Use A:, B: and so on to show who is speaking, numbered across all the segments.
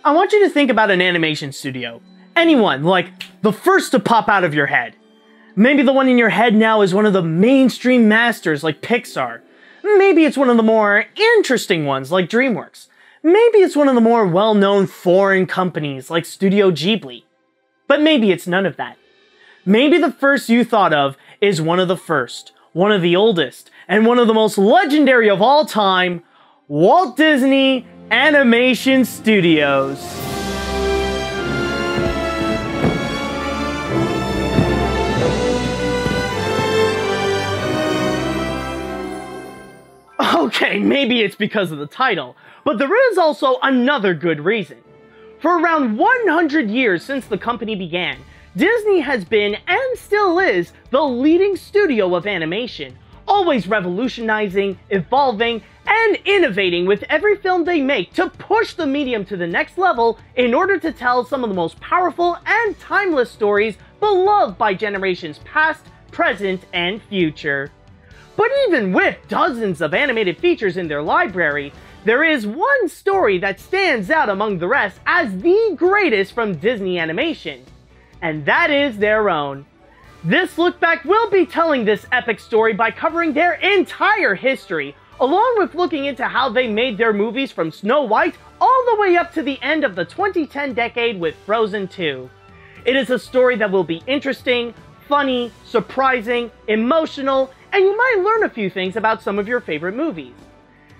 A: I want you to think about an animation studio. Anyone, like the first to pop out of your head. Maybe the one in your head now is one of the mainstream masters like Pixar. Maybe it's one of the more interesting ones like DreamWorks. Maybe it's one of the more well-known foreign companies like Studio Ghibli. But maybe it's none of that. Maybe the first you thought of is one of the first, one of the oldest, and one of the most legendary of all time, Walt Disney Animation Studios. Okay, maybe it's because of the title, but there is also another good reason. For around 100 years since the company began, Disney has been, and still is, the leading studio of animation, always revolutionizing, evolving, and innovating with every film they make to push the medium to the next level in order to tell some of the most powerful and timeless stories beloved by generations past, present, and future. But even with dozens of animated features in their library, there is one story that stands out among the rest as the greatest from Disney animation, and that is their own. This look back will be telling this epic story by covering their entire history, along with looking into how they made their movies from Snow White all the way up to the end of the 2010 decade with Frozen 2. It is a story that will be interesting, funny, surprising, emotional, and you might learn a few things about some of your favorite movies.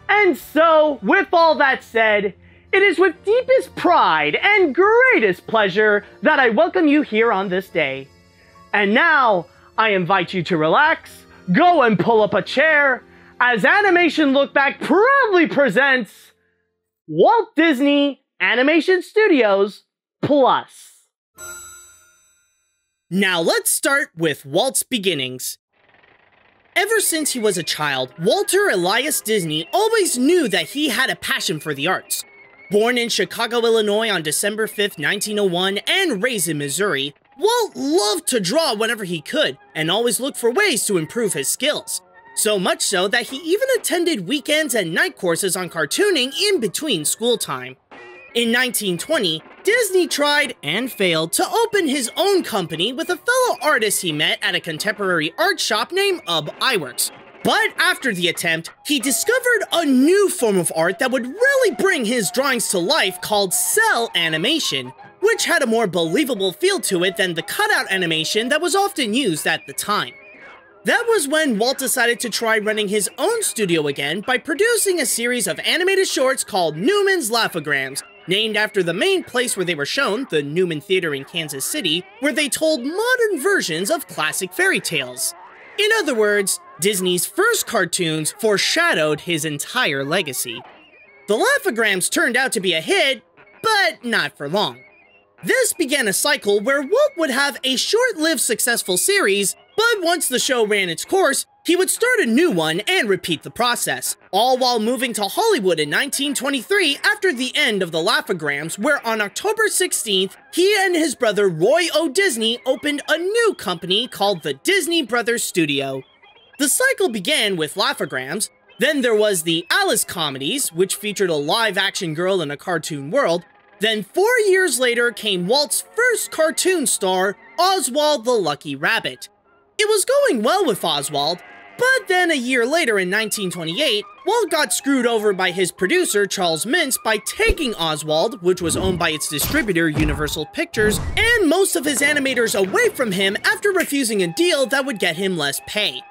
A: And so, with all that said, it is with deepest pride and greatest pleasure that I welcome you here on this day. And now, I invite you to relax, go and pull up a chair, as Animation Look Back proudly presents Walt Disney Animation Studios Plus. Now let's start with Walt's beginnings. Ever since he was a child, Walter Elias Disney always knew that he had a passion for the arts. Born in Chicago, Illinois on December 5th, 1901, and raised in Missouri, Walt loved to draw whenever he could, and always looked for ways to improve his skills. So much so that he even attended weekends and night courses on cartooning in between school time. In 1920, Disney tried, and failed, to open his own company with a fellow artist he met at a contemporary art shop named Ilyich. But after the attempt, he discovered a new form of art that would really bring his drawings to life called cell animation, which had a more believable feel to it than the cutout animation that was often used at the time. That was when Walt decided to try running his own studio again by producing a series of animated shorts called Newman's Laugh-O-Grams, named after the main place where they were shown, the Newman Theater in Kansas City, where they told modern versions of classic fairy tales. In other words, Disney's first cartoons foreshadowed his entire legacy. The Laugh-O-Grams turned out to be a hit, but not for long. This began a cycle where Walt would have a short-lived successful series, but once the show ran its course, he would start a new one and repeat the process, all while moving to Hollywood in 1923 after the end of the Laugh-O-Grams, where on October 16th, he and his brother Roy O. Disney opened a new company called the Disney Brothers Studio. The cycle began with Laugh-O-Grams, then there was the Alice comedies, which featured a live-action girl in a cartoon world. Then 4 years later came Walt's first cartoon star, Oswald the Lucky Rabbit. It was going well with Oswald, but then a year later in 1928, Walt got screwed over by his producer Charles Mintz by taking Oswald, which was owned by its distributor Universal Pictures, and most of his animators away from him after refusing a deal that would get him less pay.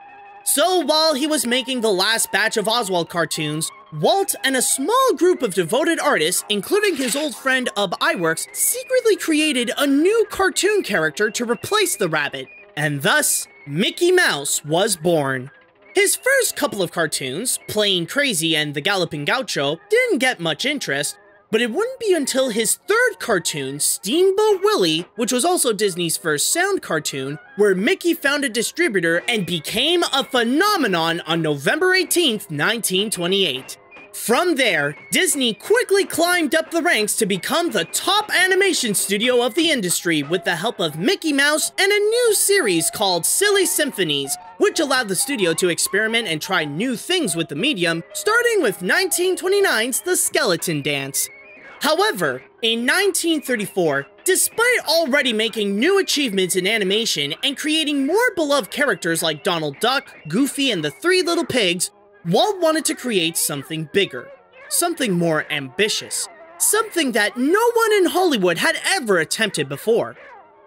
A: So while he was making the last batch of Oswald cartoons, Walt and a small group of devoted artists, including his old friend Ilyich, secretly created a new cartoon character to replace the rabbit, and thus, Mickey Mouse was born. His first couple of cartoons, Plain Crazy and The Galloping Gaucho, didn't get much interest, but it wouldn't be until his third cartoon, Steamboat Willie, which was also Disney's first sound cartoon, where Mickey found a distributor and became a phenomenon on November 18th, 1928. From there, Disney quickly climbed up the ranks to become the top animation studio of the industry with the help of Mickey Mouse and a new series called Silly Symphonies, which allowed the studio to experiment and try new things with the medium, starting with 1929's The Skeleton Dance. However, in 1934, despite already making new achievements in animation and creating more beloved characters like Donald Duck, Goofy, and the Three Little Pigs, Walt wanted to create something bigger, something more ambitious, something that no one in Hollywood had ever attempted before.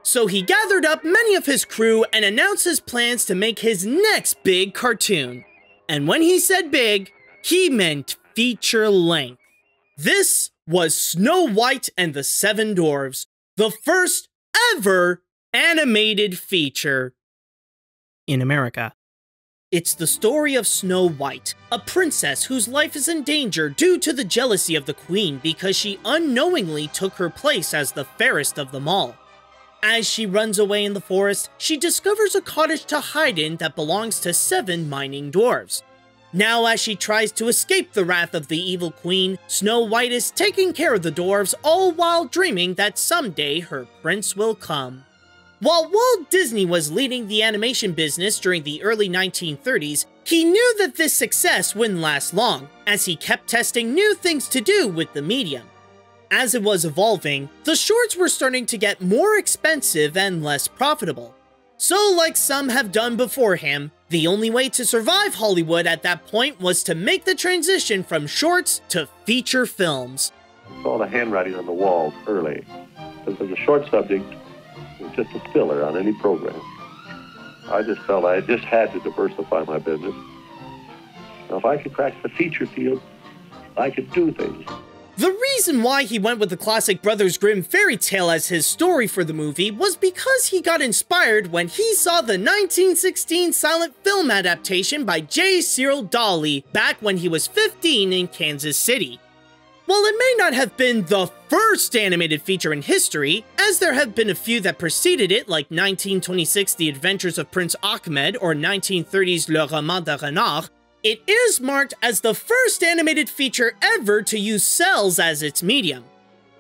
A: So he gathered up many of his crew and announced his plans to make his next big cartoon. And when he said big, he meant feature length. This was Snow White and the Seven Dwarves, the first ever animated feature in America. It's the story of Snow White, a princess whose life is in danger due to the jealousy of the queen because she unknowingly took her place as the fairest of them all. As she runs away in the forest, she discovers a cottage to hide in that belongs to 7 mining dwarves. Now, as she tries to escape the wrath of the evil queen, Snow White is taking care of the dwarves, all while dreaming that someday her prince will come. While Walt Disney was leading the animation business during the early 1930s, he knew that this success wouldn't last long, as he kept testing new things to do with the medium. As it was evolving, the shorts were starting to get more expensive and less profitable. So, like some have done before him, the only way to survive Hollywood at that point was to make the transition from shorts to feature films.
B: I saw the handwriting on the walls early. This was a short subject, it was just a filler on any program. I just felt I just had to diversify my business. Now, if I could crack the feature field, I could do things.
A: The reason why he went with the classic Brothers Grimm fairy tale as his story for the movie was because he got inspired when he saw the 1916 silent film adaptation by J. Cyril Dawley back when he was 15 in Kansas City. While it may not have been the first animated feature in history, as there have been a few that preceded it like 1926's The Adventures of Prince Ahmed or 1930's Le Roman de Renard, it is marked as the first animated feature ever to use cells as its medium.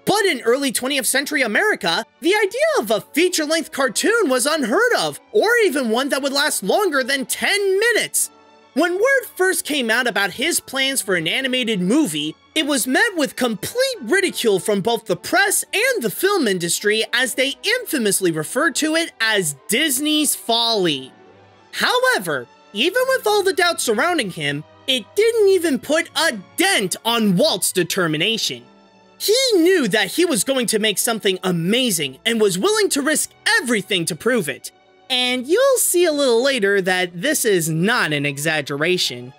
A: But in early 20th century America, the idea of a feature-length cartoon was unheard of, or even one that would last longer than 10 minutes. When word first came out about his plans for an animated movie, it was met with complete ridicule from both the press and the film industry, as they infamously referred to it as Disney's folly. However, even with all the doubts surrounding him, it didn't even put a dent on Walt's determination. He knew that he was going to make something amazing and was willing to risk everything to prove it. And you'll see a little later that this is not an exaggeration.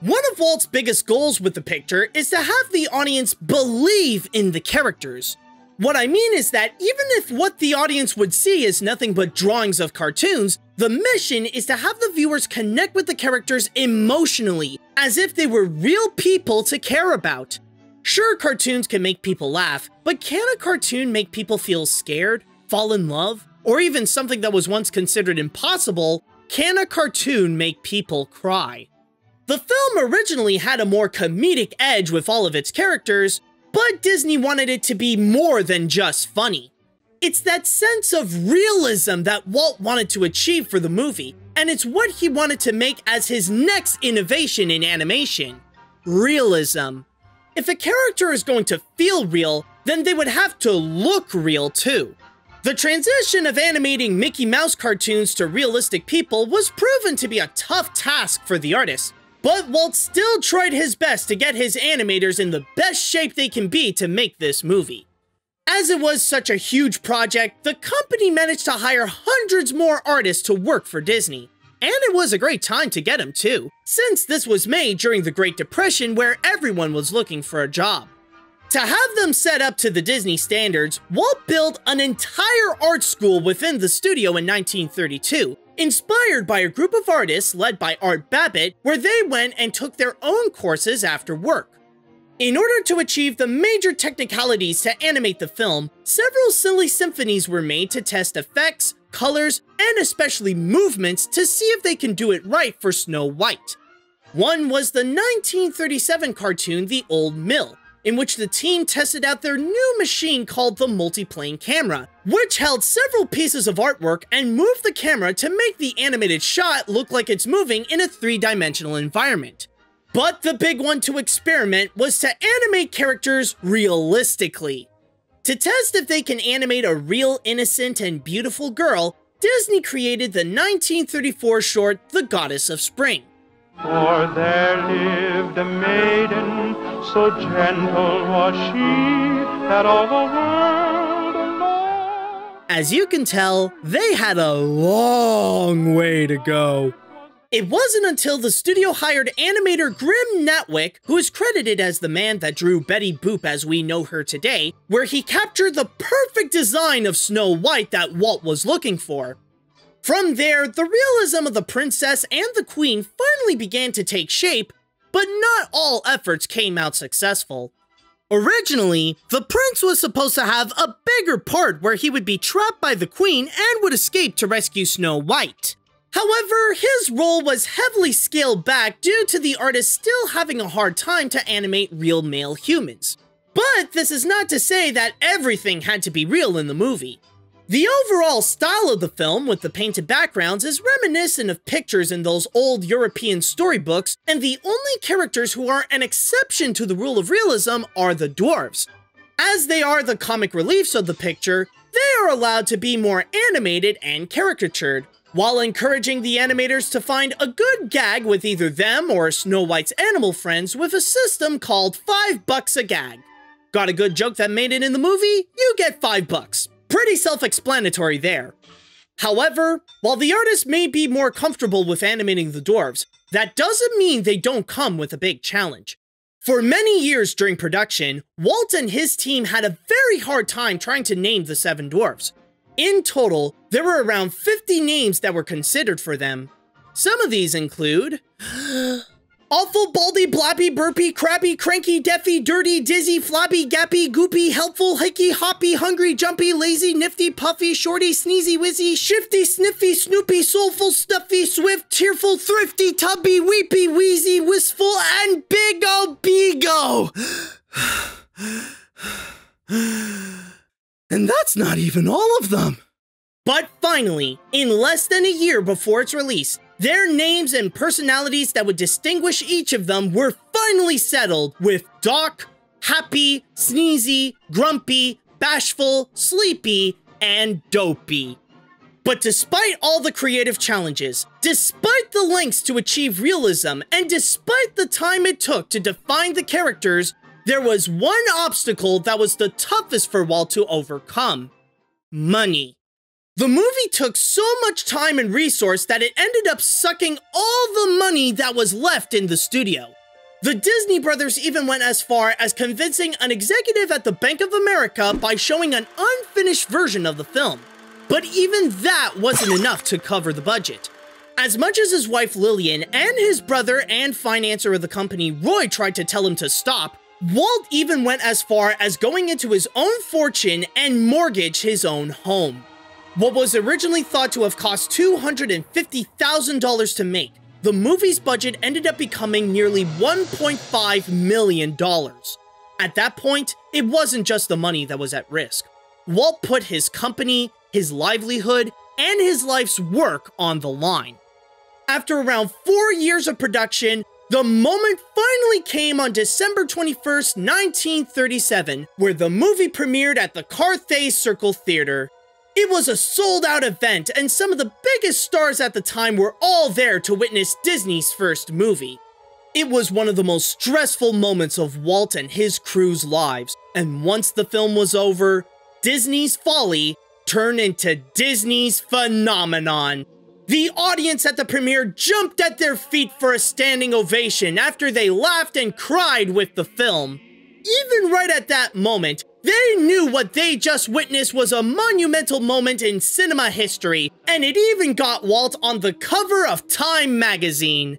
A: One of Walt's biggest goals with the picture is to have the audience believe in the characters. What I mean is that even if what the audience would see is nothing but drawings of cartoons, the mission is to have the viewers connect with the characters emotionally, as if they were real people to care about. Sure, cartoons can make people laugh, but can a cartoon make people feel scared, fall in love, or even something that was once considered impossible, can a cartoon make people cry? The film originally had a more comedic edge with all of its characters, but Disney wanted it to be more than just funny. It's that sense of realism that Walt wanted to achieve for the movie, and it's what he wanted to make as his next innovation in animation: realism. If a character is going to feel real, then they would have to look real too. The transition of animating Mickey Mouse cartoons to realistic people was proven to be a tough task for the artist, but Walt still tried his best to get his animators in the best shape they can be to make this movie. As it was such a huge project, the company managed to hire hundreds more artists to work for Disney. And it was a great time to get them too, since this was made during the Great Depression where everyone was looking for a job. To have them set up to the Disney standards, Walt built an entire art school within the studio in 1932, inspired by a group of artists led by Art Babbitt, where they went and took their own courses after work. In order to achieve the major technicalities to animate the film, several silly symphonies were made to test effects, colors, and especially movements to see if they can do it right for Snow White. One was the 1937 cartoon The Old Mill, in which the team tested out their new machine called the multiplane camera, which held several pieces of artwork and moved the camera to make the animated shot look like it's moving in a three-dimensional environment. But the big one to experiment was to animate characters realistically. To test if they can animate a real innocent and beautiful girl, Disney created the 1934 short The Goddess of Spring.
C: For there lived a maiden, so gentle was she, that all the world alone.
A: As you can tell, they had a long way to go. It wasn't until the studio hired animator Grim Natwick, who is credited as the man that drew Betty Boop as we know her today, where he captured the perfect design of Snow White that Walt was looking for. From there, the realism of the princess and the queen finally began to take shape, but not all efforts came out successful. Originally, the prince was supposed to have a bigger part where he would be trapped by the queen and would escape to rescue Snow White. However, his role was heavily scaled back due to the artist still having a hard time to animate real male humans. But this is not to say that everything had to be real in the movie. The overall style of the film, with the painted backgrounds, is reminiscent of pictures in those old European storybooks, and the only characters who are an exception to the rule of realism are the dwarves. As they are the comic reliefs of the picture, they are allowed to be more animated and caricatured, while encouraging the animators to find a good gag with either them or Snow White's animal friends with a system called $5 a gag. Got a good joke that made it in the movie? You get $5. Pretty self-explanatory there. However, while the artist may be more comfortable with animating the dwarves, that doesn't mean they don't come with a big challenge. For many years during production, Walt and his team had a very hard time trying to name the 7 dwarves. In total, there were around 50 names that were considered for them. Some of these include Awful, Baldy, Blobby, Burpy, Crabby, Cranky, Deafy, Dirty, Dizzy, Flabby, Gappy, Goopy, Helpful, Hickey, Hoppy, Hungry, Jumpy, Lazy, Nifty, Puffy, Shorty, Sneezy, Wizzy, Shifty, Sniffy, Snoopy, Soulful, Stuffy, Swift, Cheerful, Thrifty, Tubby, Weepy, Wheezy, Wistful, and Big O Bigo. And that's not even all of them. But finally, in less than a year before its release, their names and personalities that would distinguish each of them were finally settled with Doc, Happy, Sneezy, Grumpy, Bashful, Sleepy, and Dopey. But despite all the creative challenges, despite the lengths to achieve realism, and despite the time it took to define the characters, there was one obstacle that was the toughest for Walt to overcome: money. The movie took so much time and resource that it ended up sucking all the money that was left in the studio. The Disney brothers even went as far as convincing an executive at the Bank of America by showing an unfinished version of the film. But even that wasn't enough to cover the budget. As much as his wife Lillian and his brother and financier of the company Roy tried to tell him to stop, Walt even went as far as going into his own fortune and mortgage his own home. What was originally thought to have cost $250,000 to make, the movie's budget ended up becoming nearly $1.5 million. At that point, it wasn't just the money that was at risk. Walt put his company, his livelihood, and his life's work on the line. After around 4 years of production, the moment finally came on December 21st, 1937, where the movie premiered at the Carthay Circle Theater. It was a sold-out event, and some of the biggest stars at the time were all there to witness Disney's first movie. It was one of the most stressful moments of Walt and his crew's lives, and once the film was over, Disney's folly turned into Disney's phenomenon. The audience at the premiere jumped at their feet for a standing ovation after they laughed and cried with the film. Even right at that moment, they knew what they just witnessed was a monumental moment in cinema history, and it even got Walt on the cover of Time magazine.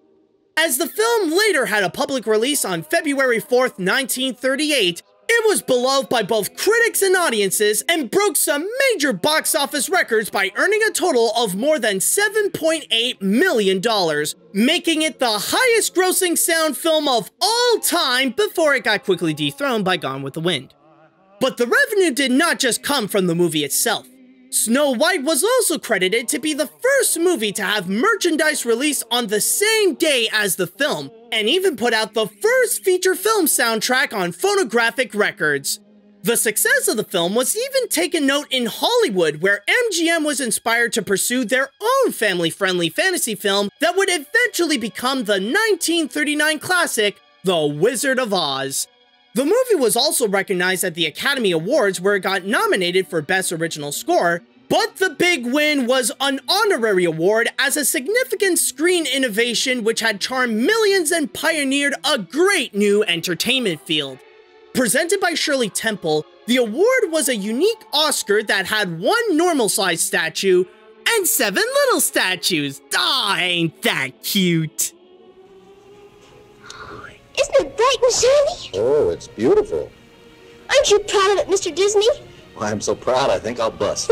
A: As the film later had a public release on February 4th, 1938, it was beloved by both critics and audiences and broke some major box office records by earning a total of more than $7.8 million, making it the highest grossing sound film of all time before it got quickly dethroned by Gone with the Wind. But the revenue did not just come from the movie itself. Snow White was also credited to be the first movie to have merchandise released on the same day as the film, and even put out the first feature film soundtrack on phonographic records. The success of the film was even taken note in Hollywood, where MGM was inspired to pursue their own family-friendly fantasy film that would eventually become the 1939 classic, The Wizard of Oz. The movie was also recognized at the Academy Awards, where it got nominated for Best Original Score, but the big win was an honorary award as a significant screen innovation which had charmed millions and pioneered a great new entertainment field. Presented by Shirley Temple, the award was a unique Oscar that had one normal-sized statue and 7 little statues. Aw, ain't that cute?
D: Isn't it bright and shiny?
E: Oh, it's beautiful.
D: Aren't you proud of it, Mr. Disney?
E: Well, I'm so proud I think I'll bust.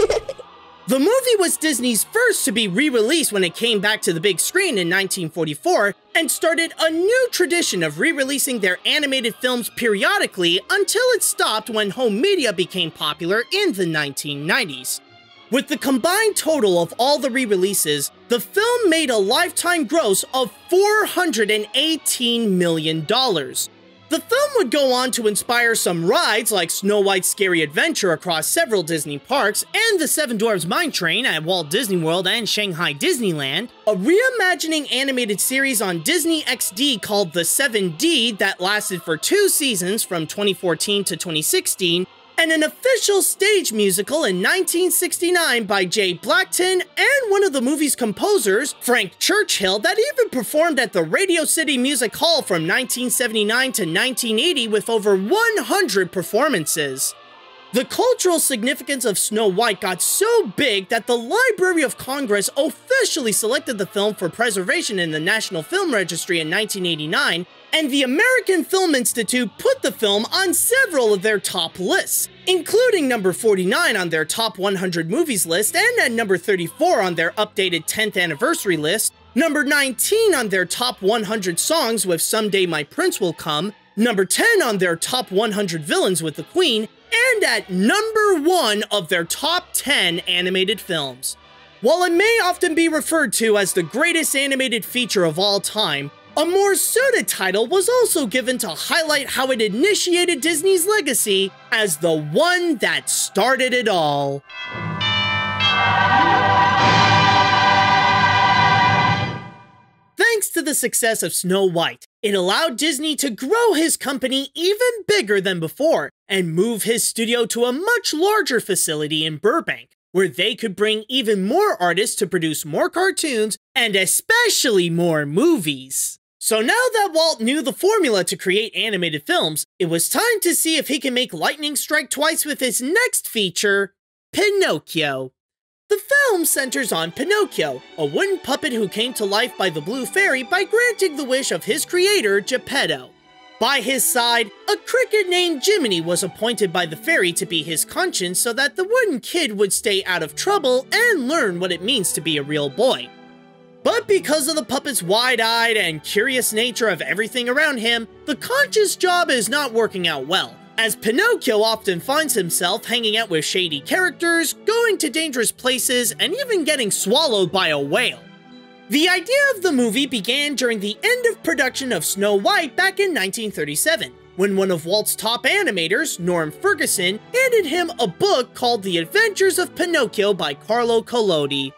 A: The movie was Disney's first to be re-released when it came back to the big screen in 1944, and started a new tradition of re-releasing their animated films periodically until it stopped when home media became popular in the 1990s. With the combined total of all the re-releases, the film made a lifetime gross of $418 million. The film would go on to inspire some rides like Snow White's Scary Adventure across several Disney parks, and the Seven Dwarfs Mine Train at Walt Disney World and Shanghai Disneyland, a reimagining animated series on Disney XD called The 7D that lasted for 2 seasons from 2014 to 2016, and an official stage musical in 1969 by Jay Blackton and one of the movie's composers, Frank Churchill, that even performed at the Radio City Music Hall from 1979 to 1980 with over 100 performances. The cultural significance of Snow White got so big that the Library of Congress officially selected the film for preservation in the National Film Registry in 1989, and the American Film Institute put the film on several of their top lists, including number 49 on their top 100 movies list, and at number 34 on their updated 10th anniversary list, number 19 on their top 100 songs with Someday My Prince Will Come, number 10 on their top 100 villains with the Queen, and at number 1 of their top 10 animated films. While it may often be referred to as the greatest animated feature of all time, a more suited title was also given to highlight how it initiated Disney's legacy as the one that started it all. Thanks to the success of Snow White, it allowed Disney to grow his company even bigger than before and move his studio to a much larger facility in Burbank, where they could bring even more artists to produce more cartoons and especially more movies. So now that Walt knew the formula to create animated films, it was time to see if he can make lightning strike twice with his next feature, Pinocchio. The film centers on Pinocchio, a wooden puppet who came to life by the Blue Fairy by granting the wish of his creator, Geppetto. By his side, a cricket named Jiminy was appointed by the fairy to be his conscience so that the wooden kid would stay out of trouble and learn what it means to be a real boy. But because of the puppet's wide-eyed and curious nature of everything around him, the conscious job is not working out well, as Pinocchio often finds himself hanging out with shady characters, going to dangerous places, and even getting swallowed by a whale. The idea of the movie began during the end of production of Snow White back in 1937, when one of Walt's top animators, Norm Ferguson, handed him a book called The Adventures of Pinocchio by Carlo Collodi.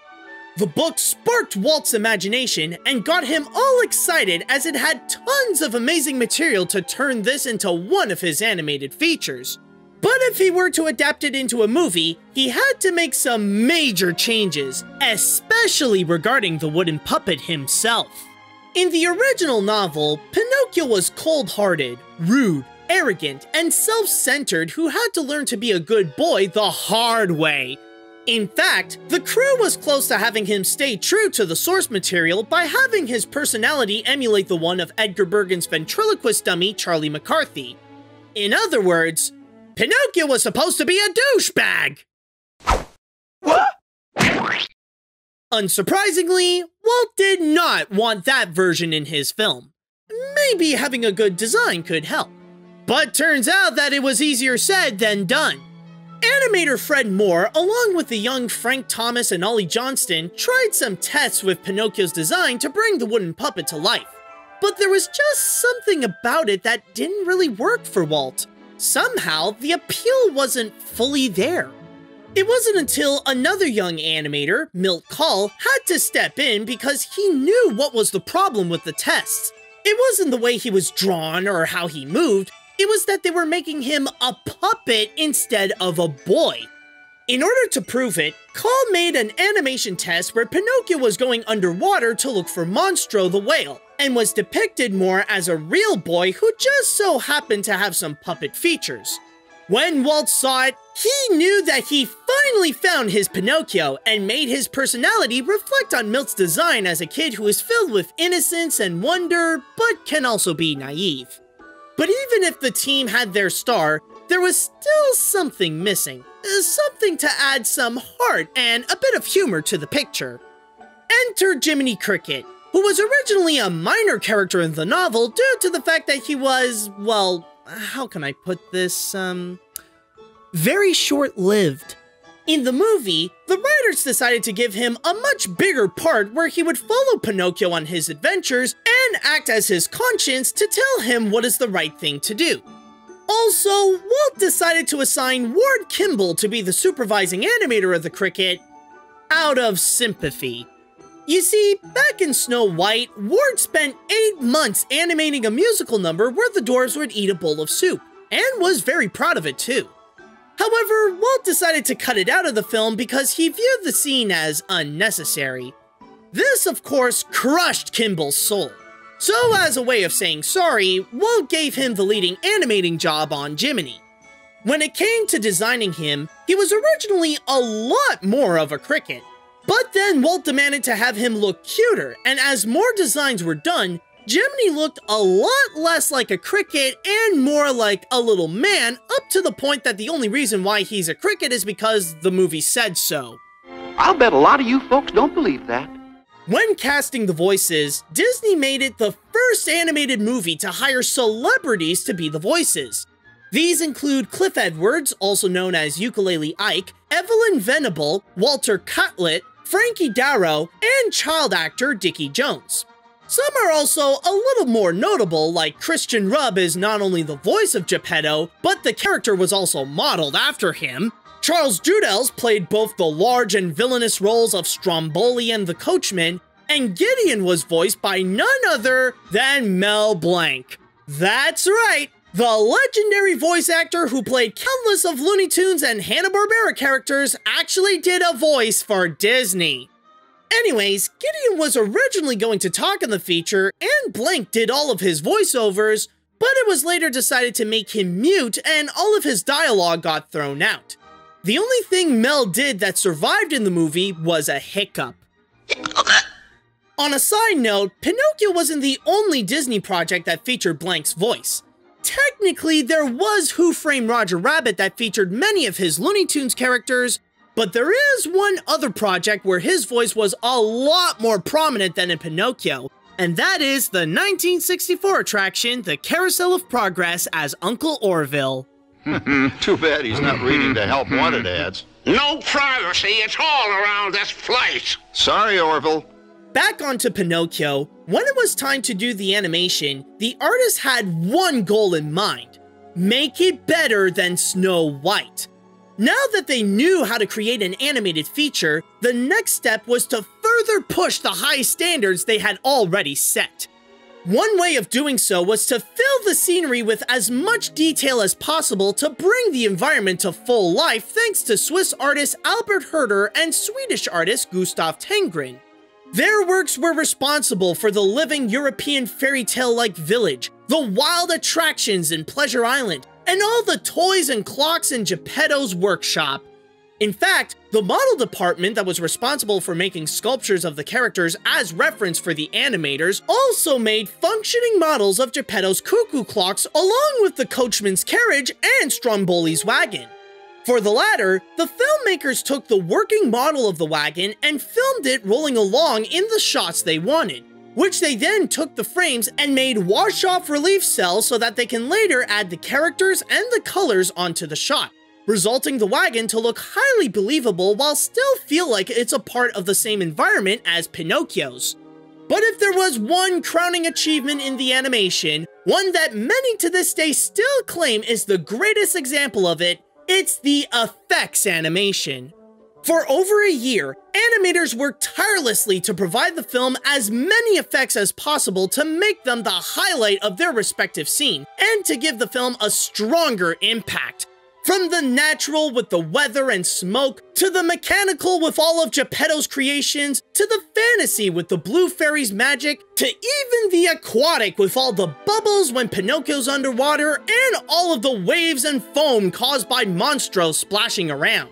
A: The book sparked Walt's imagination and got him all excited as it had tons of amazing material to turn this into one of his animated features. But if he were to adapt it into a movie, he had to make some major changes, especially regarding the wooden puppet himself. In the original novel, Pinocchio was cold-hearted, rude, arrogant, and self-centered who had to learn to be a good boy the hard way. In fact, the crew was close to having him stay true to the source material by having his personality emulate the one of Edgar Bergen's ventriloquist dummy, Charlie McCarthy. In other words, Pinocchio was supposed to be a douchebag!
F: What?
A: Unsurprisingly, Walt did not want that version in his film. Maybe having a good design could help. But turns out that it was easier said than done. Animator Fred Moore, along with the young Frank Thomas and Ollie Johnston, tried some tests with Pinocchio's design to bring the wooden puppet to life. But there was just something about it that didn't really work for Walt. Somehow, the appeal wasn't fully there. It wasn't until another young animator, Milt Kahl, had to step in because he knew what was the problem with the tests. It wasn't the way he was drawn or how he moved, it was that they were making him a puppet instead of a boy. In order to prove it, Kahl made an animation test where Pinocchio was going underwater to look for Monstro the whale, and was depicted more as a real boy who just so happened to have some puppet features. When Walt saw it, he knew that he finally found his Pinocchio and made his personality reflect on Milt's design as a kid who is filled with innocence and wonder, but can also be naive. But even if the team had their star, there was still something missing. Something to add some heart and a bit of humor to the picture. Enter Jiminy Cricket, who was originally a minor character in the novel due to the fact that he was, well, how can I put this, very short-lived. In the movie, the writers decided to give him a much bigger part where he would follow Pinocchio on his adventures and act as his conscience to tell him what is the right thing to do. Also, Walt decided to assign Ward Kimball to be the supervising animator of the Cricket out of sympathy. You see, back in Snow White, Ward spent 8 months animating a musical number where the dwarves would eat a bowl of soup, and was very proud of it too. However, Walt decided to cut it out of the film because he viewed the scene as unnecessary. This, of course, crushed Kimball's soul. So as a way of saying sorry, Walt gave him the leading animating job on Jiminy. When it came to designing him, he was originally a lot more of a cricket. But then Walt demanded to have him look cuter, and as more designs were done, Jiminy looked a lot less like a cricket and more like a little man, up to the point that the only reason why he's a cricket is because the movie said so.
F: I'll bet a lot of you folks don't believe that.
A: When casting the voices, Disney made it the first animated movie to hire celebrities to be the voices. These include Cliff Edwards, also known as Ukulele Ike, Evelyn Venable, Walter Catlett, Frankie Darrow, and child actor Dickie Jones. Some are also a little more notable, like Christian Rubb is not only the voice of Geppetto, but the character was also modeled after him. Charles Judels played both the large and villainous roles of Stromboli and the Coachman, and Gideon was voiced by none other than Mel Blanc. That's right, the legendary voice actor who played countless of Looney Tunes and Hanna-Barbera characters actually did a voice for Disney. Anyways, Gideon was originally going to talk in the feature, and Blanc did all of his voiceovers, but it was later decided to make him mute and all of his dialogue got thrown out. The only thing Mel did that survived in the movie was a hiccup. On a side note, Pinocchio wasn't the only Disney project that featured Blanc's voice. Technically, there was Who Framed Roger Rabbit that featured many of his Looney Tunes characters, but there is one other project where his voice was a lot more prominent than in Pinocchio, and that is the 1964 attraction, The Carousel of Progress as Uncle Orville.
G: Too bad he's not reading the Help Wanted ads.
H: No privacy, it's all around this place.
G: Sorry, Orville.
A: Back onto Pinocchio, when it was time to do the animation, the artist had one goal in mind: make it better than Snow White. Now that they knew how to create an animated feature, the next step was to further push the high standards they had already set. One way of doing so was to fill the scenery with as much detail as possible to bring the environment to full life thanks to Swiss artist Albert Herder and Swedish artist Gustav Tengren. Their works were responsible for the living European fairy tale-like village, the wild attractions in Pleasure Island, and all the toys and clocks in Geppetto's workshop. In fact, the model department that was responsible for making sculptures of the characters as reference for the animators also made functioning models of Geppetto's cuckoo clocks along with the coachman's carriage and Stromboli's wagon. For the latter, the filmmakers took the working model of the wagon and filmed it rolling along in the shots they wanted, which they then took the frames and made wash-off relief cells so that they can later add the characters and the colors onto the shot. resulting the wagon to look highly believable while still feel like it's a part of the same environment as Pinocchio's. But if there was one crowning achievement in the animation, one that many to this day still claim is the greatest example of it, it's the effects animation. For over a year, animators worked tirelessly to provide the film as many effects as possible to make them the highlight of their respective scene, and to give the film a stronger impact. From the natural with the weather and smoke, to the mechanical with all of Geppetto's creations, to the fantasy with the blue fairy's magic, to even the aquatic with all the bubbles when Pinocchio's underwater, and all of the waves and foam caused by Monstro splashing around.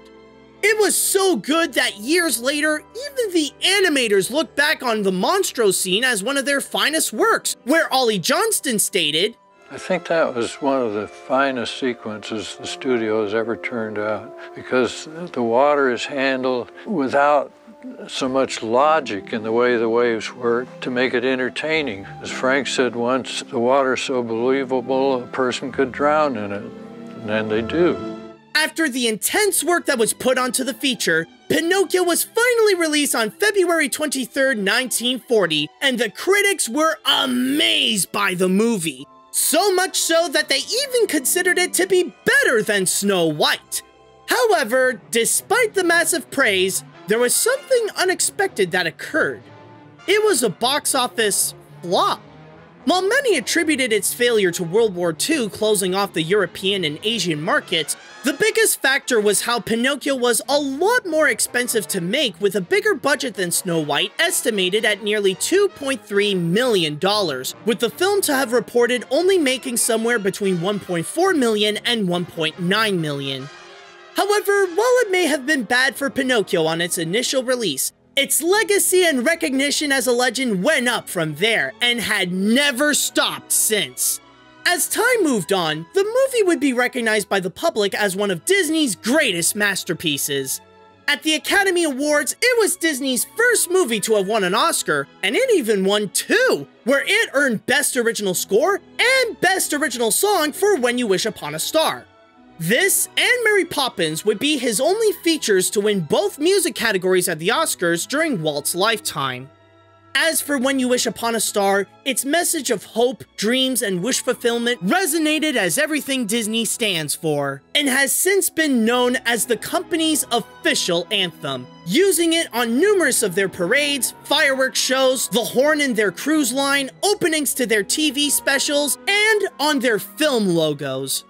A: It was so good that years later, even the animators look back on the Monstro scene as one of their finest works, where Ollie Johnston stated,
I: I think that was one of the finest sequences the studio has ever turned out, because the water is handled without so much logic in the way the waves work to make it entertaining. As Frank said once, the water's so believable a person could drown in it, and then they do.
A: After the intense work that was put onto the feature, Pinocchio was finally released on February 23rd, 1940, and the critics were amazed by the movie. So much so that they even considered it to be better than Snow White. However, despite the massive praise, there was something unexpected that occurred. It was a box office flop. While many attributed its failure to World War II closing off the European and Asian markets, the biggest factor was how Pinocchio was a lot more expensive to make, with a bigger budget than Snow White, estimated at nearly $2.3 million, with the film to have reported only making somewhere between $1.4 million and $1.9 million. However, while it may have been bad for Pinocchio on its initial release, its legacy and recognition as a legend went up from there and had never stopped since. As time moved on, the movie would be recognized by the public as one of Disney's greatest masterpieces. At the Academy Awards, it was Disney's first movie to have won an Oscar, and it even won 2, where it earned Best Original Score and Best Original Song for When You Wish Upon a Star. This and Mary Poppins would be his only features to win both music categories at the Oscars during Walt's lifetime. As for When You Wish Upon a Star, its message of hope, dreams, and wish fulfillment resonated as everything Disney stands for, and has since been known as the company's official anthem, using it on numerous of their parades, fireworks shows, the horn in their cruise line, openings to their TV specials, and on their film logos.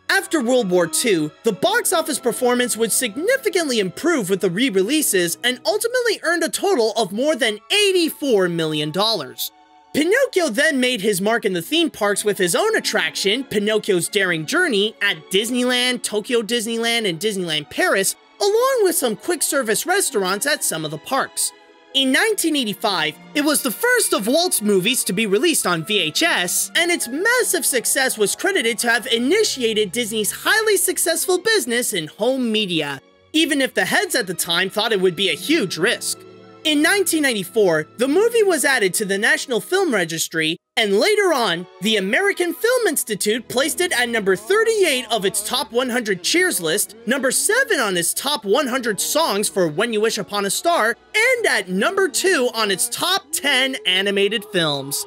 A: After World War II, the box office performance would significantly improve with the re-releases and ultimately earned a total of more than $84 million. Pinocchio then made his mark in the theme parks with his own attraction, Pinocchio's Daring Journey, at Disneyland, Tokyo Disneyland, and Disneyland Paris, along with some quick-service restaurants at some of the parks. In 1985, it was the first of Walt's movies to be released on VHS, and its massive success was credited to have initiated Disney's highly successful business in home media, even if the heads at the time thought it would be a huge risk. In 1994, the movie was added to the National Film Registry, and later on, the American Film Institute placed it at number 38 of its top 100 cheers list, number 7 on its top 100 songs for When You Wish Upon a Star, and at number 2 on its top 10 animated films.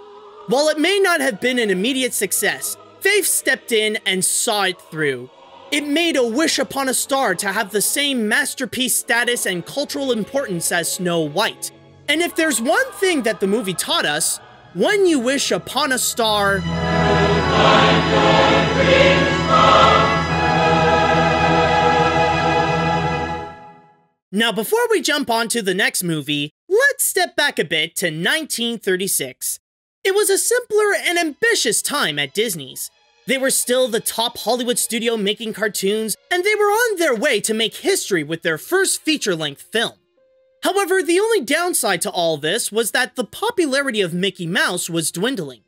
A: While it may not have been an immediate success, Faith stepped in and saw it through. It made A Wish Upon a Star to have the same masterpiece status and cultural importance as Snow White. And if there's one thing that the movie taught us, When You Wish Upon a Star... Now before we jump on to the next movie, let's step back a bit to 1936. It was a simpler and ambitious time at Disney's. They were still the top Hollywood studio making cartoons, and they were on their way to make history with their first feature-length film. However, the only downside to all this was that the popularity of Mickey Mouse was dwindling.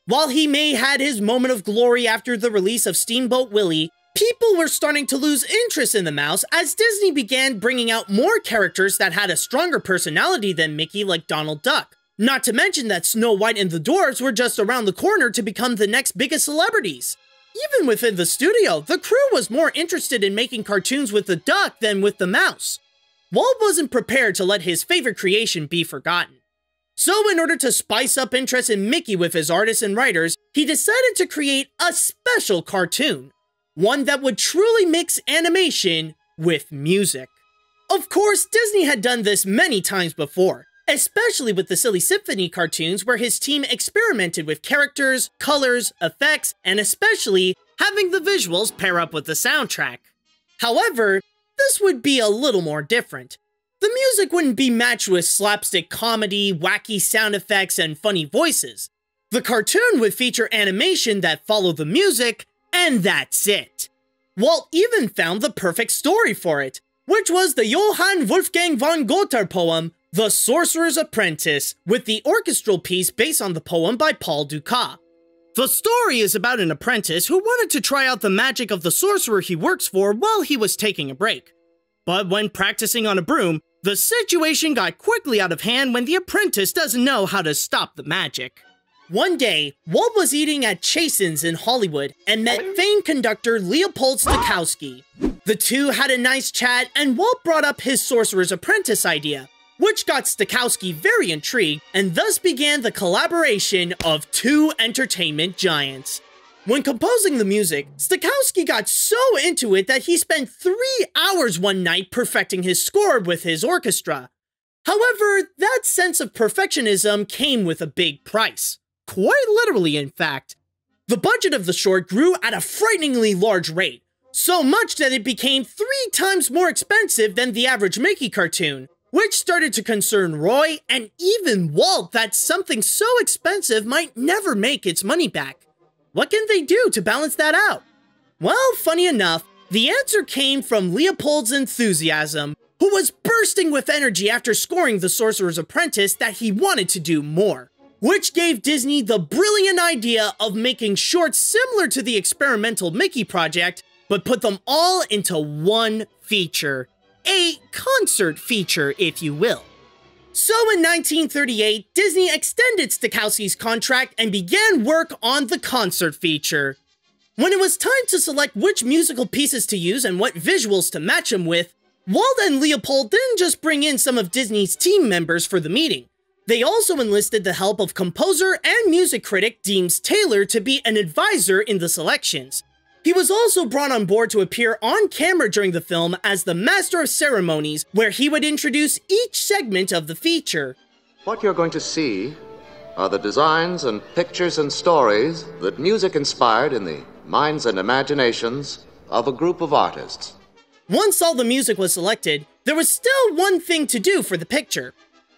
A: While he may had his moment of glory after the release of Steamboat Willie, people were starting to lose interest in the mouse as Disney began bringing out more characters that had a stronger personality than Mickey, like Donald Duck. Not to mention that Snow White and the Dwarves were just around the corner to become the next biggest celebrities. Even within the studio, the crew was more interested in making cartoons with the duck than with the mouse. Walt wasn't prepared to let his favorite creation be forgotten. So in order to spice up interest in Mickey with his artists and writers, he decided to create a special cartoon. One that would truly mix animation with music. Of course, Disney had done this many times before, especially with the Silly Symphony cartoons where his team experimented with characters, colors, effects, and especially having the visuals pair up with the soundtrack. However, this would be a little more different. The music wouldn't be matched with slapstick comedy, wacky sound effects, and funny voices. The cartoon would feature animation that followed the music, and that's it. Walt even found the perfect story for it, which was the Johann Wolfgang von Goethe poem, The Sorcerer's Apprentice, with the orchestral piece based on the poem by Paul Dukas. The story is about an apprentice who wanted to try out the magic of the sorcerer he works for while he was taking a break. But when practicing on a broom, the situation got quickly out of hand when the apprentice doesn't know how to stop the magic. One day, Walt was eating at Chasen's in Hollywood and met famed conductor Leopold Stokowski. The two had a nice chat and Walt brought up his Sorcerer's Apprentice idea, which got Stokowski very intrigued and thus began the collaboration of two entertainment giants. When composing the music, Stokowski got so into it that he spent 3 hours one night perfecting his score with his orchestra. However, that sense of perfectionism came with a big price. Quite literally, in fact. The budget of the short grew at a frighteningly large rate, so much that it became 3 times more expensive than the average Mickey cartoon, which started to concern Roy and even Walt that something so expensive might never make its money back. What can they do to balance that out? Well, funny enough, the answer came from Leopold's enthusiasm, who was bursting with energy after scoring The Sorcerer's Apprentice that he wanted to do more, which gave Disney the brilliant idea of making shorts similar to the experimental Mickey project, but put them all into one feature. A concert feature, if you will. So in 1938, Disney extended Stokowski's contract and began work on the concert feature. When it was time to select which musical pieces to use and what visuals to match them with, Walt and Leopold didn't just bring in some of Disney's team members for the meeting. They also enlisted the help of composer and music critic Deems Taylor to be an advisor in the selections. He was also brought on board to appear on camera during the film as the Master of Ceremonies, where he would introduce each segment of the feature.
J: What you're going to see are the designs and pictures and stories that music inspired in the minds and imaginations of a group of artists.
A: Once all the music was selected, there was still one thing to do for the picture.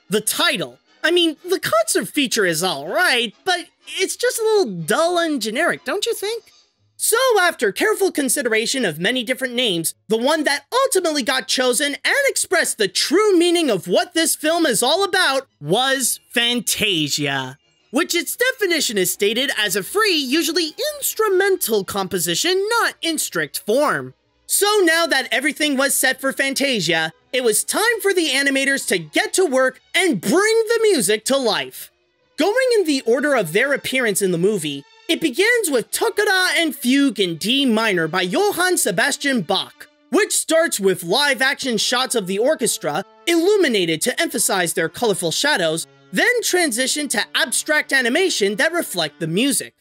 A: The title. I mean, the concert feature is alright, but it's just a little dull and generic, don't you think? So after careful consideration of many different names, the one that ultimately got chosen and expressed the true meaning of what this film is all about was Fantasia, which its definition is stated as a free, usually instrumental composition, not in strict form. So now that everything was set for Fantasia, it was time for the animators to get to work and bring the music to life. Going in the order of their appearance in the movie, it begins with Toccata and Fugue in D minor by Johann Sebastian Bach, which starts with live-action shots of the orchestra, illuminated to emphasize their colorful shadows, then transition to abstract animation that reflect the music.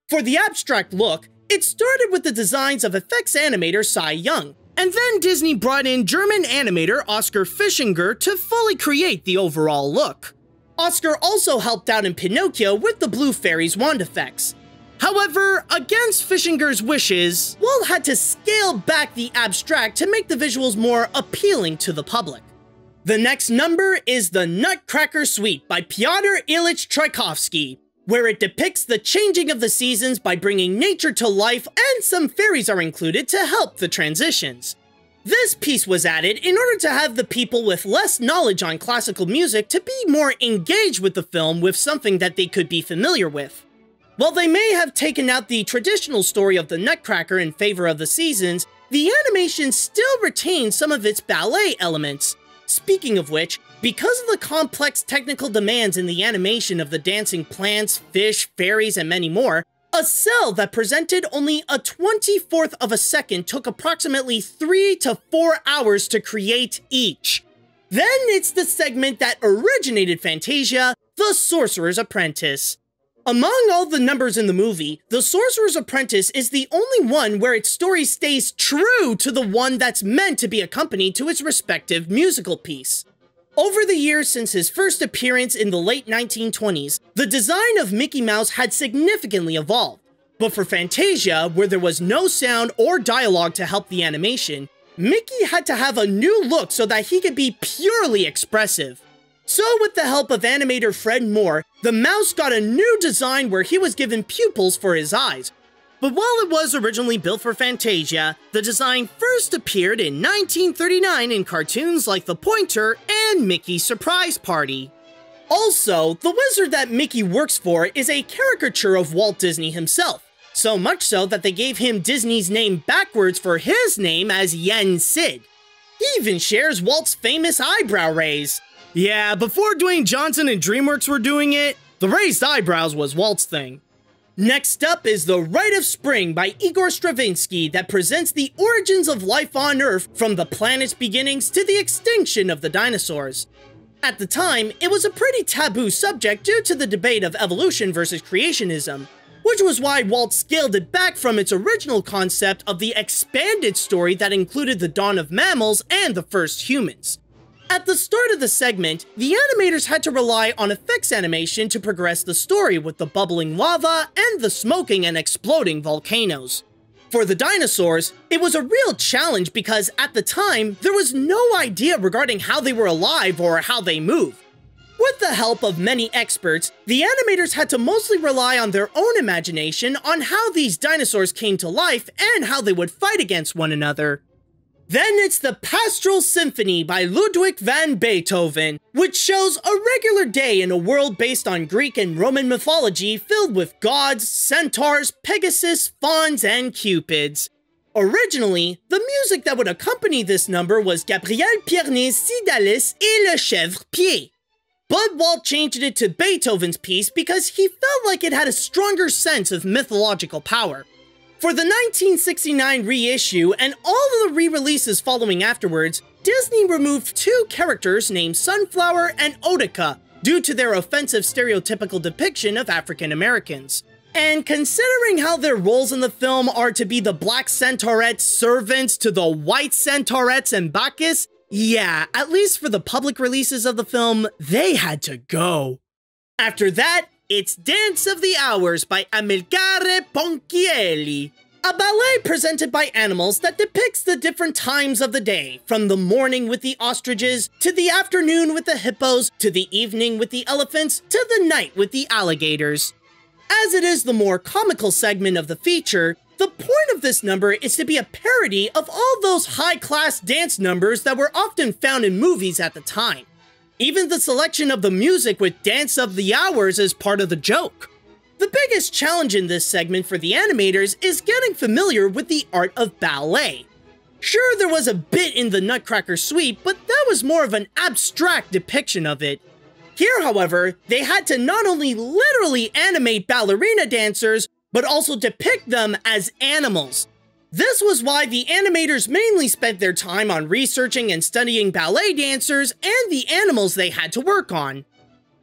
A: For the abstract look, it started with the designs of effects animator Cy Young, and then Disney brought in German animator Oskar Fischinger to fully create the overall look. Oskar also helped out in Pinocchio with the Blue Fairy's wand effects. However, against Fischinger's wishes, Walt had to scale back the abstract to make the visuals more appealing to the public. The next number is the Nutcracker Suite by Pyotr Ilyich Tchaikovsky, where it depicts the changing of the seasons by bringing nature to life, and some fairies are included to help the transitions. This piece was added in order to have the people with less knowledge on classical music to be more engaged with the film with something that they could be familiar with. While they may have taken out the traditional story of the Nutcracker in favor of the seasons, the animation still retains some of its ballet elements. Speaking of which, because of the complex technical demands in the animation of the dancing plants, fish, fairies, and many more, A cell that presented only a 24th of a second took approximately 3 to 4 hours to create each. Then it's the segment that originated Fantasia, the Sorcerer's Apprentice. Among all the numbers in the movie, the Sorcerer's Apprentice is the only one where its story stays true to the one that's meant to be accompanied to its respective musical piece. Over the years since his first appearance in the late 1920s, the design of Mickey Mouse had significantly evolved. But for Fantasia, where there was no sound or dialogue to help the animation, Mickey had to have a new look so that he could be purely expressive. So with the help of animator Fred Moore, the mouse got a new design where he was given pupils for his eyes. But while it was originally built for Fantasia, the design first appeared in 1939 in cartoons like The Pointer and Mickey's Surprise Party. Also, the wizard that Mickey works for is a caricature of Walt Disney himself, so much so that they gave him Disney's name backwards for his name as Yen Sid. He even shares Walt's famous eyebrow raise. Yeah, before Dwayne Johnson and DreamWorks were doing it, the raised eyebrows was Walt's thing. Next up is The Rite of Spring by Igor Stravinsky that presents the origins of life on Earth from the planet's beginnings to the extinction of the dinosaurs. At the time, it was a pretty taboo subject due to the debate of evolution versus creationism, which was why Walt scaled it back from its original concept of the expanded story that included the dawn of mammals and the first humans. At the start of the segment, the animators had to rely on effects animation to progress the story with the bubbling lava and the smoking and exploding volcanoes. For the dinosaurs, it was a real challenge because at the time, there was no idea regarding how they were alive or how they moved. With the help of many experts, the animators had to mostly rely on their own imagination on how these dinosaurs came to life and how they would fight against one another. Then it's the Pastoral Symphony by Ludwig van Beethoven, which shows a regular day in a world based on Greek and Roman mythology filled with gods, centaurs, Pegasus, fauns, and cupids. Originally, the music that would accompany this number was Gabriel Piernet's Cydalise et le Chèvre Pied. But Walt changed it to Beethoven's piece because he felt like it had a stronger sense of mythological power. For the 1969 reissue and all of the re-releases following afterwards, Disney removed 2 characters named Sunflower and Otica due to their offensive stereotypical depiction of African Americans. And considering how their roles in the film are to be the black centauret's servants to the white centaurettes and Bacchus, yeah, at least for the public releases of the film, they had to go. After that, it's Dance of the Hours by Amilcare Ponchielli, a ballet presented by animals that depicts the different times of the day, from the morning with the ostriches, to the afternoon with the hippos, to the evening with the elephants, to the night with the alligators. As it is the more comical segment of the feature, the point of this number is to be a parody of all those high-class dance numbers that were often found in movies at the time. Even the selection of the music with Dance of the Hours is part of the joke. The biggest challenge in this segment for the animators is getting familiar with the art of ballet. Sure, there was a bit in the Nutcracker suite, but that was more of an abstract depiction of it. Here, however, they had to not only literally animate ballerina dancers, but also depict them as animals. This was why the animators mainly spent their time on researching and studying ballet dancers and the animals they had to work on.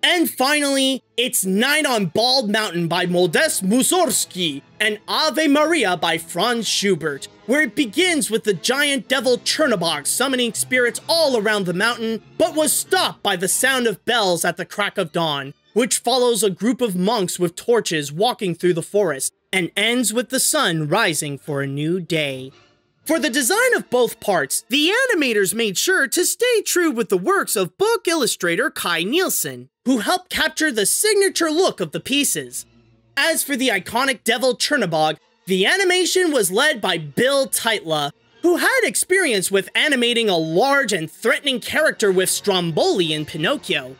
A: And finally, it's Night on Bald Mountain by Modest Mussorgsky and Ave Maria by Franz Schubert, where it begins with the giant devil Chernobog summoning spirits all around the mountain, but was stopped by the sound of bells at the crack of dawn, which follows a group of monks with torches walking through the forest, and ends with the sun rising for a new day. For the design of both parts, the animators made sure to stay true with the works of book illustrator Kai Nielsen, who helped capture the signature look of the pieces. As for the iconic devil Chernobog, the animation was led by Bill Tytla, who had experience with animating a large and threatening character with Stromboli in Pinocchio.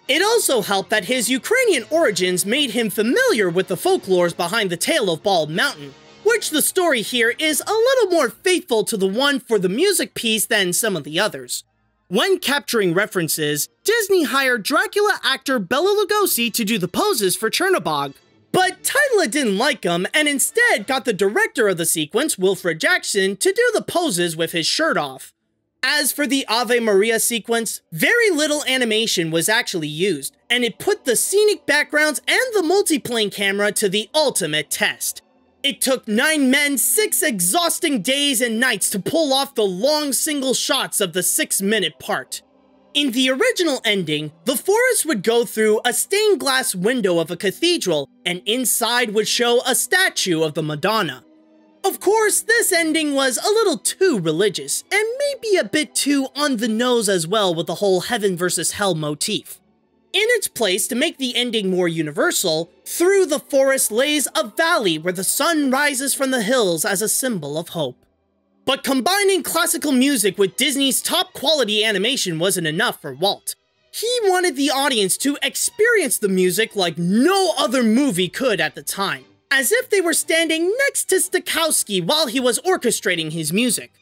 A: It also helped that his Ukrainian origins made him familiar with the folklores behind the tale of Bald Mountain, which the story here is a little more faithful to the one for the music piece than some of the others. When capturing references, Disney hired Dracula actor Bela Lugosi to do the poses for Chernobog, But Titla didn't like him and instead got the director of the sequence, Wilfred Jackson, to do the poses with his shirt off. As for the Ave Maria sequence, very little animation was actually used, and it put the scenic backgrounds and the multiplane camera to the ultimate test. It took 9 men 6 exhausting days and nights to pull off the long single shots of the 6-minute part. In the original ending, the forest would go through a stained glass window of a cathedral, and inside would show a statue of the Madonna. Of course, this ending was a little too religious, and maybe a bit too on the nose as well with the whole heaven versus hell motif. In its place, to make the ending more universal, through the forest lays a valley where the sun rises from the hills as a symbol of hope. But combining classical music with Disney's top quality animation wasn't enough for Walt. He wanted the audience to experience the music like no other movie could at the time, as if they were standing next to Tchaikovsky while he was orchestrating his music.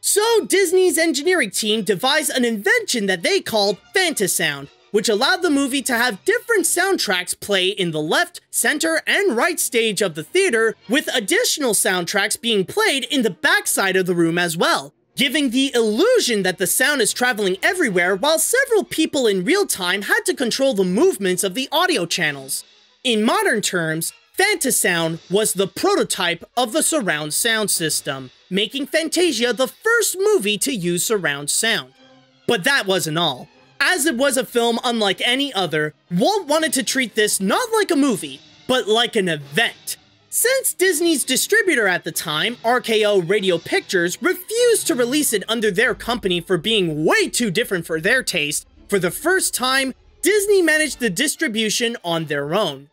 A: So Disney's engineering team devised an invention that they called Fantasound, which allowed the movie to have different soundtracks play in the left, center, and right stage of the theater, with additional soundtracks being played in the backside of the room as well, giving the illusion that the sound is traveling everywhere while several people in real time had to control the movements of the audio channels. In modern terms, Fantasound was the prototype of the surround sound system, making Fantasia the first movie to use surround sound. But that wasn't all. As it was a film unlike any other, Walt wanted to treat this not like a movie, but like an event. Since Disney's distributor at the time, RKO Radio Pictures, refused to release it under their company for being way too different for their taste, for the first time, Disney managed the distribution on their own.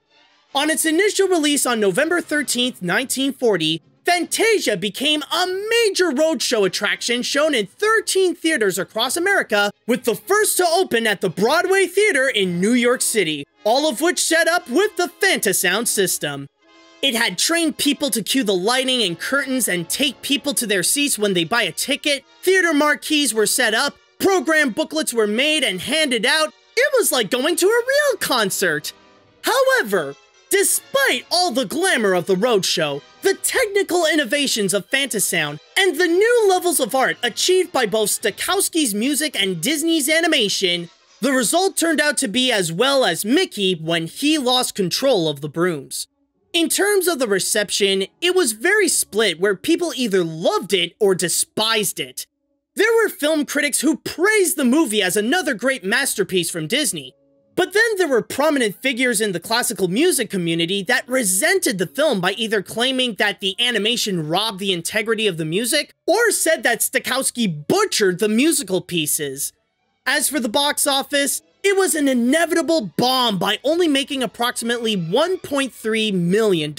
A: On its initial release on November 13th, 1940, Fantasia became a major roadshow attraction shown in 13 theaters across America, with the first to open at the Broadway Theater in New York City, all of which set up with the Fantasound system. It had trained people to cue the lighting and curtains and take people to their seats when they buy a ticket, theater marquees were set up, program booklets were made and handed out. It was like going to a real concert. However, despite all the glamour of the roadshow, the technical innovations of Fantasound, and the new levels of art achieved by both Tchaikovsky's music and Disney's animation, the result turned out to be as well as Mickey when he lost control of the brooms. In terms of the reception, it was very split, where people either loved it or despised it. There were film critics who praised the movie as another great masterpiece from Disney. But then there were prominent figures in the classical music community that resented the film by either claiming that the animation robbed the integrity of the music, or said that Tchaikovsky butchered the musical pieces. As for the box office, it was an inevitable bomb by only making approximately $1.3 million.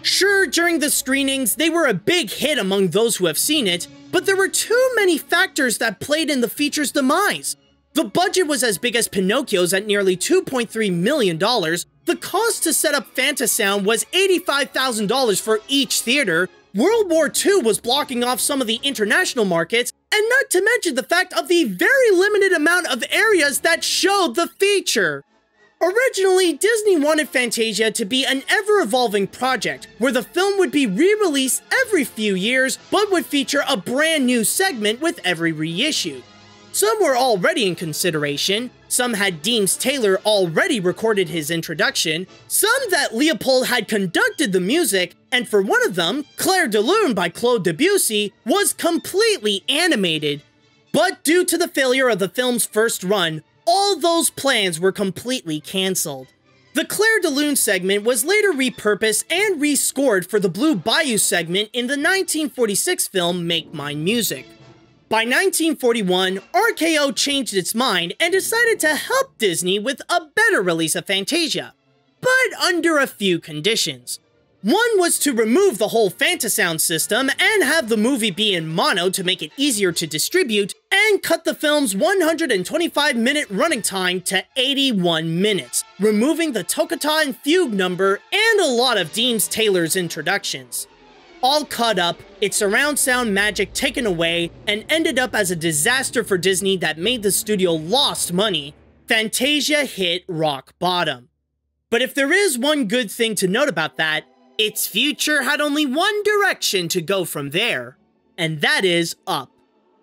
A: Sure, during the screenings, they were a big hit among those who have seen it, but there were too many factors that played in the feature's demise. The budget was as big as Pinocchio's at nearly $2.3 million, the cost to set up Fantasound was $85,000 for each theater, World War II was blocking off some of the international markets, and not to mention the fact of the very limited amount of areas that showed the feature. Originally, Disney wanted Fantasia to be an ever-evolving project, where the film would be re-released every few years, but would feature a brand new segment with every reissue. Some were already in consideration, some had Deems Taylor already recorded his introduction, some that Leopold had conducted the music, and for one of them, Clair de Lune by Claude Debussy, was completely animated. But due to the failure of the film's first run, all those plans were completely cancelled. The Clair de Lune segment was later repurposed and rescored for the Blue Bayou segment in the 1946 film Make Mine Music. By 1941, RKO changed its mind and decided to help Disney with a better release of Fantasia, but under a few conditions. One was to remove the whole Fantasound system and have the movie be in mono to make it easier to distribute, and cut the film's 125-minute running time to 81 minutes, removing the Toccata and Fugue number and a lot of Deems Taylor's introductions. All cut up, its surround sound magic taken away, and ended up as a disaster for Disney that made the studio lost money. Fantasia hit rock bottom. But if there is one good thing to note about that, its future had only one direction to go from there, and that is up.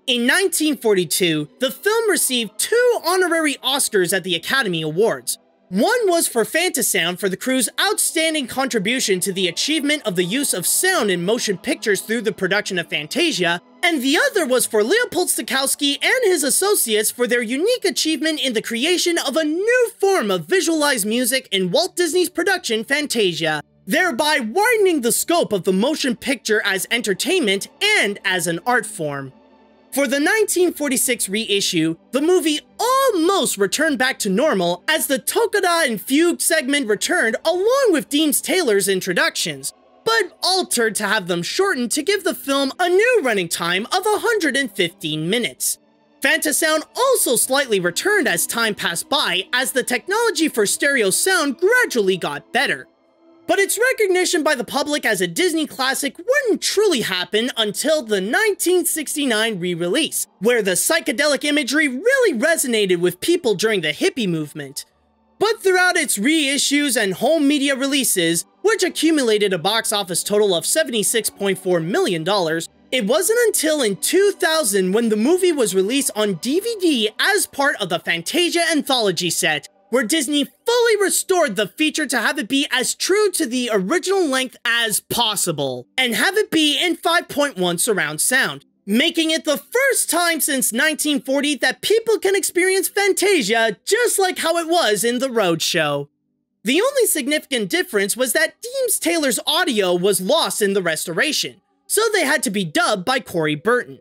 A: In 1942, the film received 2 honorary Oscars at the Academy Awards. One was for Fantasound for the crew's outstanding contribution to the achievement of the use of sound in motion pictures through the production of Fantasia, and the other was for Leopold Tchaikovsky and his associates for their unique achievement in the creation of a new form of visualized music in Walt Disney's production Fantasia, thereby widening the scope of the motion picture as entertainment and as an art form. For the 1946 reissue, the movie almost returned back to normal as the Toccata and Fugue segment returned along with Deems Taylor's introductions, but altered to have them shortened to give the film a new running time of 115 minutes. Fantasound also slightly returned as time passed by as the technology for stereo sound gradually got better. But its recognition by the public as a Disney classic wouldn't truly happen until the 1969 re-release, where the psychedelic imagery really resonated with people during the hippie movement. But throughout its reissues and home media releases, which accumulated a box office total of $76.4 million, it wasn't until in 2000 when the movie was released on DVD as part of the Fantasia anthology set, where Disney fully restored the feature to have it be as true to the original length as possible, and have it be in 5.1 surround sound, making it the first time since 1940 that people can experience Fantasia just like how it was in the roadshow. The only significant difference was that Deems Taylor's audio was lost in the restoration, so they had to be dubbed by Corey Burton.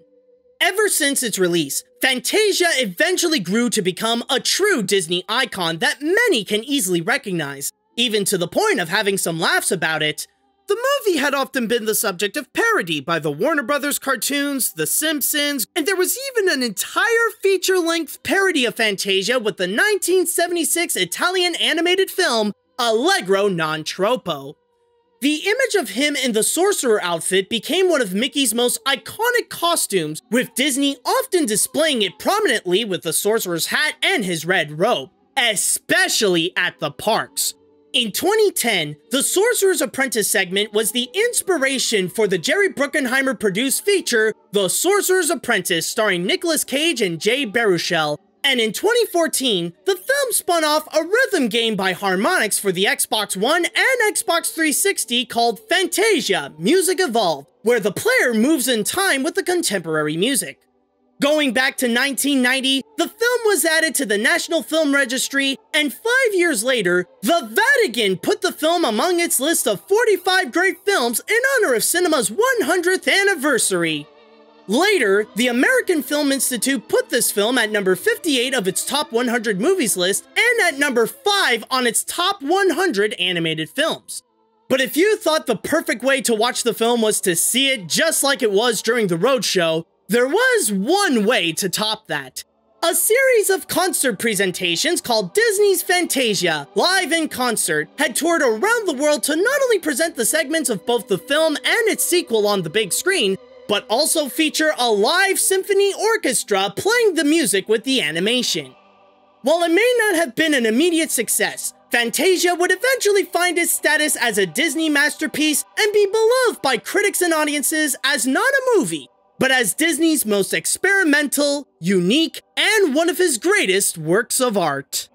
A: Ever since its release, Fantasia eventually grew to become a true Disney icon that many can easily recognize, even to the point of having some laughs about it. The movie had often been the subject of parody by the Warner Brothers cartoons, The Simpsons, and there was even an entire feature-length parody of Fantasia with the 1976 Italian animated film Allegro non troppo. The image of him in the Sorcerer outfit became one of Mickey's most iconic costumes, with Disney often displaying it prominently with the Sorcerer's hat and his red robe, especially at the parks. In 2010, the Sorcerer's Apprentice segment was the inspiration for the Jerry Bruckheimer-produced feature, The Sorcerer's Apprentice, starring Nicolas Cage and Jay Baruchel. And in 2014, the film spun off a rhythm game by Harmonix for the Xbox One and Xbox 360 called Fantasia: Music Evolved, where the player moves in time with the contemporary music. Going back to 1990, the film was added to the National Film Registry, and 5 years later, the Vatican put the film among its list of 45 great films in honor of cinema's 100th anniversary. Later, the American Film Institute put this film at number 58 of its top 100 movies list and at number 5 on its top 100 animated films. But if you thought the perfect way to watch the film was to see it just like it was during the roadshow, there was one way to top that. A series of concert presentations called Disney's Fantasia, Live in Concert, had toured around the world to not only present the segments of both the film and its sequel on the big screen, but also feature a live symphony orchestra playing the music with the animation. While it may not have been an immediate success, Fantasia would eventually find its status as a Disney masterpiece and be beloved by critics and audiences as not a movie, but as Disney's most experimental, unique, and one of his greatest works of art.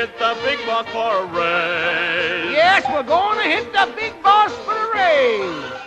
C: hit the big boss for a raise.
H: Yes, we're going to hit the big boss for a raise.